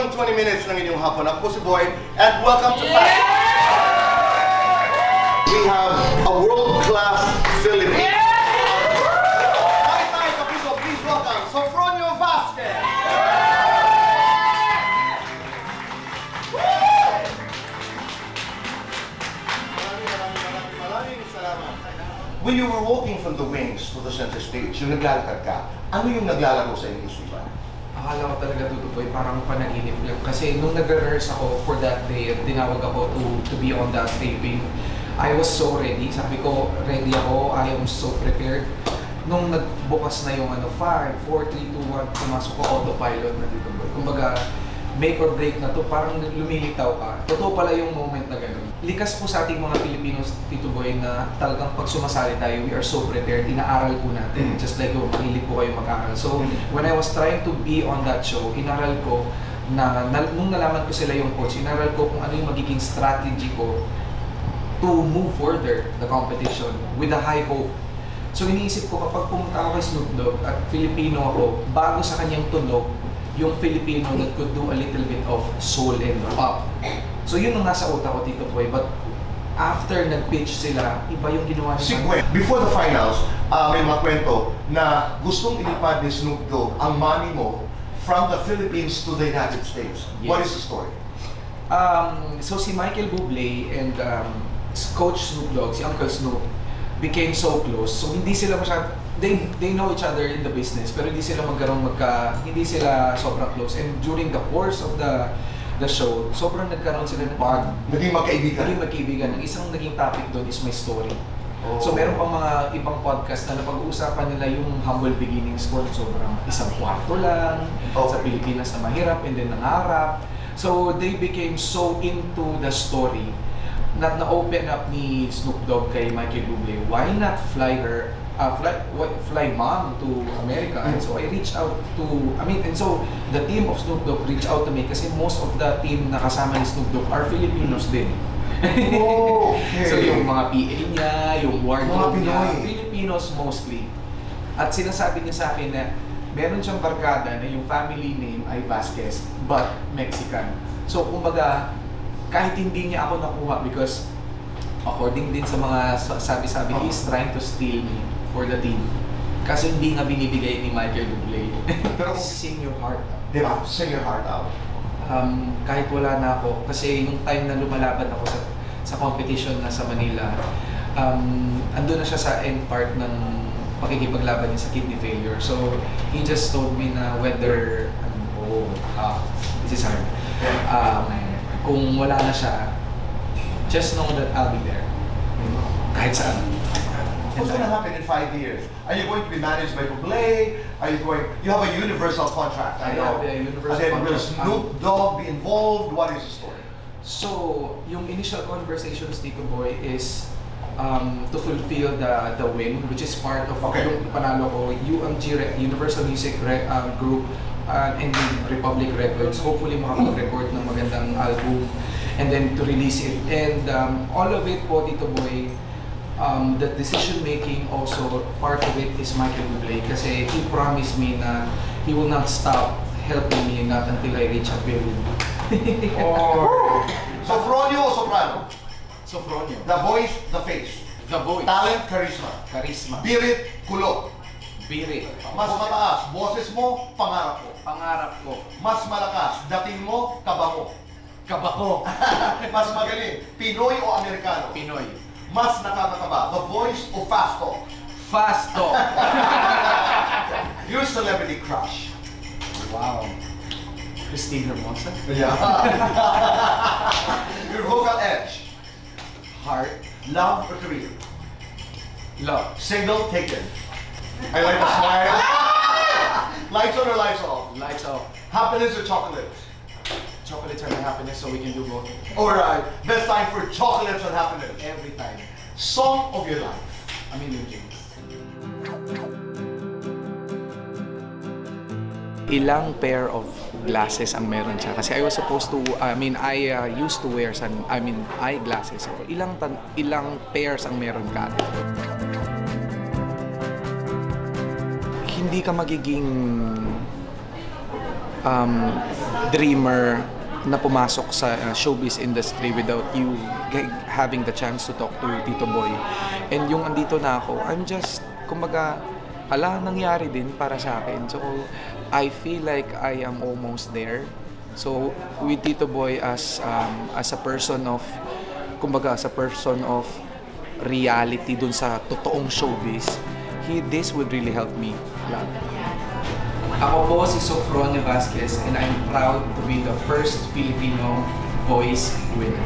unang 20 minutes ng inyong hapon. Ako po si Boy, and welcome to Fast. We have a world-class Philippine. Hi, Kapiso, please welcome Sofronio Vasquez. Maraming salamat. When you were walking from the wings to the center stage, yung naglalakad ka, ano yung naglalago sa inyong isipan? Akala ko talaga tutukoy, parang panaginip lang. Kasi nung nag-rehearse ako for that day, tinawag ako to be on that taping, I was so ready. Sabi ko, ready ako, I am so prepared. Nung nagbukas na yung 5, 4, 3, 2, 1, pumasok ko autopilot na dito. Kumbaga, make or break na to, parang lumilitaw ka. Totoo pala yung moment na gano'n. Likas po sa ating mga Pilipinos, Tito Boy, na talagang pag sumasali tayo, we are so prepared, inaaral po natin. Just like yung mahilig po kayo mag-aral. So, when I was trying to be on that show, inaral ko na nung nalaman ko sila yung coach, inaral ko kung ano yung magiging strategy ko to move further the competition with a high hope. So, iniisip ko kapag pumunta ako kay Snoop Dogg at Filipino ako, bago sa kanyang tunog, yung Filipino that could do a little bit of soul and pop. So yun ang nasa utak ko, Tito Boy. But after nag-pitch sila, iba yung ginawa nila. Before the finals, may mga kwento na gustong ilipad ni Snoop Dogg ang money mo from the Philippines to the United States. Yes. What is the story? So si Michael Bublé and Coach Snoop Dogg, si Uncle Snoop, became so close. So hindi sila masyadong, they know each other in the business, pero hindi sila hindi sila sobrang close. And during the course of the show, sobrang nagkaroon sila ng naging magkaibigan. Ang isang naging topic doon is my story. Oh. So meron pang mga ibang podcast na napag-uusapan nila yung humble beginnings ko. Sobrang isang kwarto lang, sa Pilipinas na mahirap, and then nangarap. So they became so into the story na na-open up ni Snoop Dogg kay Michael Bublé. Why not fly mom to America? And so I reached out to, and so the team of Snoop Dogg reached out to me kasi most of the team na kasama ni Snoop Dogg are Filipinos din. Oh, okay. So yung mga PA niya, yung wardrobe niya, Filipinos mostly. At sinasabi niya sa akin na meron siyang barkada na yung family name ay Vasquez, but Mexican. So kumbaga, kahit hindi niya ako nakuha because according din sa mga sabi-sabi, he's trying to steal me for the team. Kasi hindi nga binibigay ni Michael Bublé. Pero sing your heart out. Diba? Sing your heart out. Kahit wala na ako, kasi yung time na lumalaban ako sa competition na sa Manila, andun na siya sa end part ng pakikipaglaban niya sa kidney failure. So, he just told me na whether, this is hard. Kung wala na siya, just know that I'll be there. Kahit saan. What's going to happen in 5 years? Are you going to be managed by Bublé? You have a universal contract, I know. I have a universal contract. Will Snoop Dogg be involved? What is the story? So, yung initial conversations, Tito Boy, is to fulfill the win, which is part of yung panalo ko, UMG, Universal Music Group, and Republic Records. Hopefully makapag-record ng magandang album and then to release it. And all of it po, Tito Boy, the decision making also, part of it is Michael Bublé kasi he promised me na he will not stop helping me not until I reach a billion. Sofronio o soprano? Sofronio. The voice, the face. The voice. Talent, charisma. Charisma. Birit, kulot. Birit. Mas mataas, boses mo, pangarap mo. Pangarap ko. Mas malakas, dating mo, kabango. Kabako. Mas magaling, Pinoy o Amerikano? Pinoy. Mas nakakataba, the voice o fast talk? Fast talk. Your celebrity crush? Wow. Christine Hermosa? Yeah. Your vocal edge? Heart. Love or career? Love. Single, taken? I like the smile. Lights on or lights off? Lights off. Happiness or chocolates? Chocolates are my happiness, so we can do both. Alright, best time for chocolates and happiness. Every time. Song of your life? A Million Dreams. Ilang pair of glasses ang meron siya? Kasi I was supposed to, I used to wear eyeglasses. So, ilang pairs ang meron ka? Hindi ka magiging dreamer na pumasok sa showbiz industry without you having the chance to talk to Tito Boy. And yung andito na ako, I'm just, kumbaga, nangyari din para sa akin. So, I feel like I am almost there. So, with Tito Boy as a person of, kumbaga, as a person of reality dun sa totoong showbiz, this would really help me a lot. Ako po si Sofronio Vasquez and I'm proud to be the first Filipino voice winner.